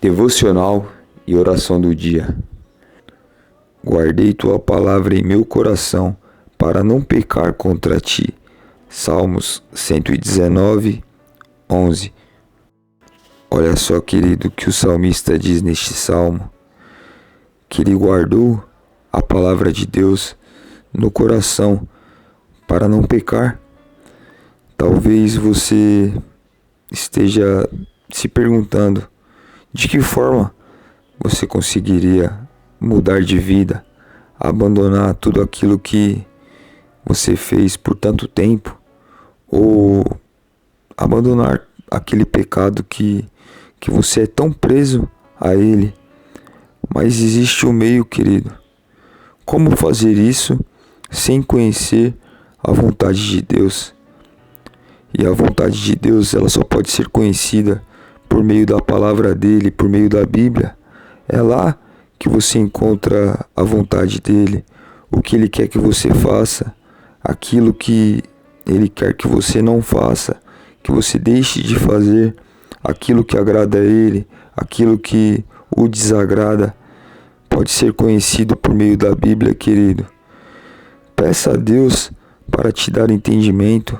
Devocional e oração do dia. Guardei tua palavra em meu coração para não pecar contra ti. Salmos 119, 11. Olha só, querido, que o salmista diz neste salmo, que ele guardou a palavra de Deus no coração para não pecar. Talvez você esteja se perguntando de que forma você conseguiria mudar de vida, abandonar tudo aquilo que você fez por tanto tempo, ou abandonar aquele pecado que você é tão preso a ele. Mas existe um meio, querido. Como fazer isso sem conhecer a vontade de Deus? E a vontade de Deus, ela só pode ser conhecida por meio da palavra dele, por meio da Bíblia. É lá que você encontra a vontade dele, o que ele quer que você faça, aquilo que ele quer que você não faça, que você deixe de fazer, aquilo que agrada a ele, aquilo que o desagrada. Pode ser conhecido por meio da Bíblia, querido. Peça a Deus para te dar entendimento.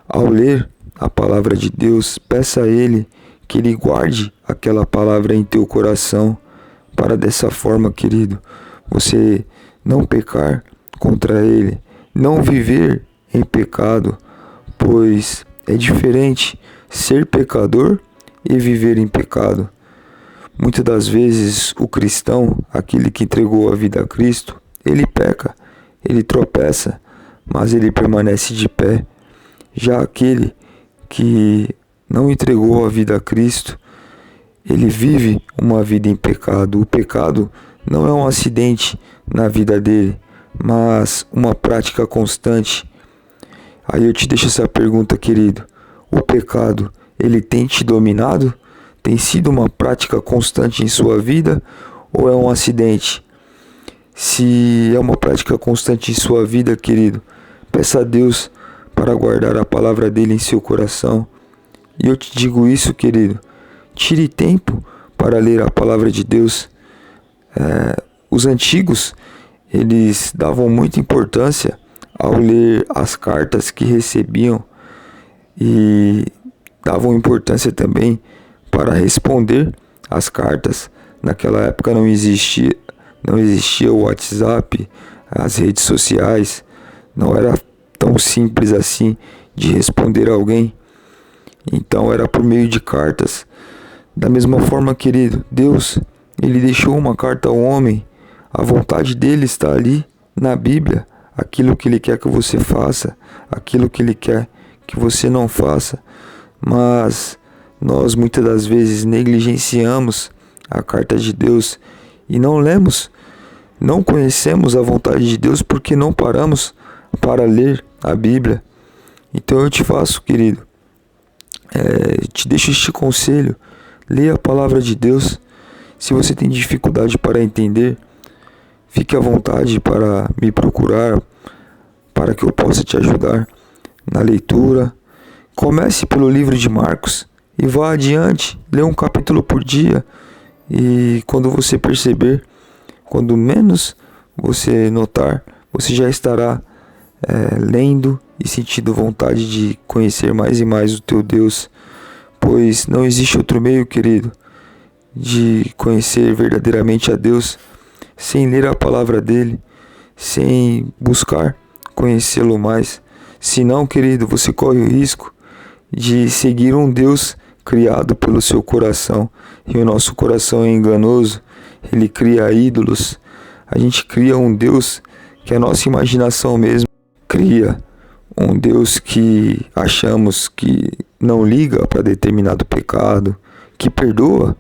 Ao ler a palavra de Deus, peça a Ele que Ele guarde aquela palavra em teu coração, para dessa forma, querido, você não pecar contra Ele, não viver em pecado, pois é diferente ser pecador e viver em pecado. Muitas das vezes o cristão, aquele que entregou a vida a Cristo, ele peca, ele tropeça, mas ele permanece de pé. Já aquele que não entregou a vida a Cristo, ele vive uma vida em pecado. O pecado não é um acidente na vida dele, mas uma prática constante. Aí eu te deixo essa pergunta, querido. O pecado, ele tem te dominado? Tem sido uma prática constante em sua vida ou é um acidente? Se é uma prática constante em sua vida, querido, peça a Deus para guardar a palavra dele em seu coração. E eu te digo isso, querido, tire tempo para ler a palavra de Deus. Os antigos, eles davam muita importância ao ler as cartas que recebiam e davam importância também para responder as cartas. Naquela época não existia o WhatsApp, as redes sociais, não era tão simples assim de responder a alguém. Então era por meio de cartas. Da mesma forma, querido, Deus, ele deixou uma carta ao homem. A vontade dele está ali na Bíblia. Aquilo que ele quer que você faça, aquilo que ele quer que você não faça. Mas nós muitas das vezes negligenciamos a carta de Deus e não lemos, não conhecemos a vontade de Deus porque não paramos para ler a Bíblia. Então eu te faço, querido, te deixo este conselho: leia a palavra de Deus. Se você tem dificuldade para entender, fique à vontade para me procurar, para que eu possa te ajudar na leitura. Comece pelo livro de Marcos e vá adiante, lê um capítulo por dia, e quando você perceber, quando menos você notar, você já estará lendo e sentindo vontade de conhecer mais e mais o teu Deus, pois não existe outro meio, querido, de conhecer verdadeiramente a Deus sem ler a palavra dele, sem buscar conhecê-lo mais. Senão, querido, você corre o risco de seguir um Deus criado pelo seu coração, e o nosso coração é enganoso, ele cria ídolos. A gente cria um Deus que a nossa imaginação mesmo cria, um Deus que achamos que não liga para determinado pecado, que perdoa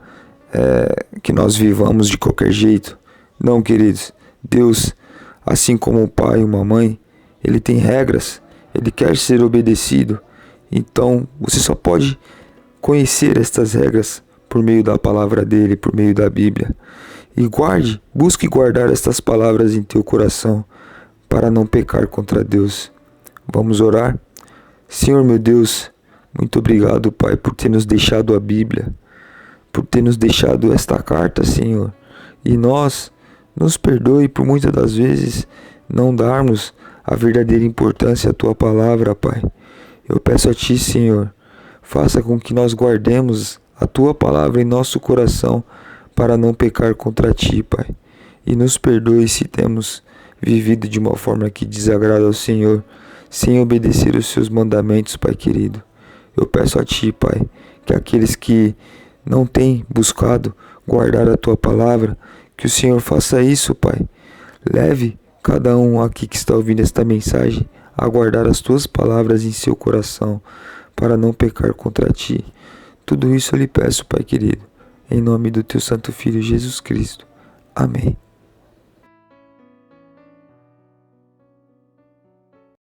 que nós vivamos de qualquer jeito. Não, queridos, Deus, assim como um pai e uma mãe, ele tem regras, ele quer ser obedecido. Então você só pode conhecer estas regras por meio da palavra dele, por meio da Bíblia. E busque guardar estas palavras em teu coração para não pecar contra Deus. Vamos orar? Senhor meu Deus, muito obrigado, Pai, por ter nos deixado a Bíblia, por ter nos deixado esta carta, Senhor. E nós, nos perdoe por muitas das vezes não darmos a verdadeira importância à Tua palavra, Pai. Eu peço a Ti, Senhor, faça com que nós guardemos a Tua palavra em nosso coração para não pecar contra Ti, Pai. E nos perdoe se temos vivido de uma forma que desagrada ao Senhor, sem obedecer os Seus mandamentos, Pai querido. Eu peço a Ti, Pai, que aqueles que não têm buscado guardar a Tua palavra, que o Senhor faça isso, Pai. Leve cada um aqui que está ouvindo esta mensagem a guardar as Tuas palavras em seu coração, para não pecar contra Ti. Tudo isso eu lhe peço, Pai querido, em nome do Teu Santo Filho Jesus Cristo. Amém.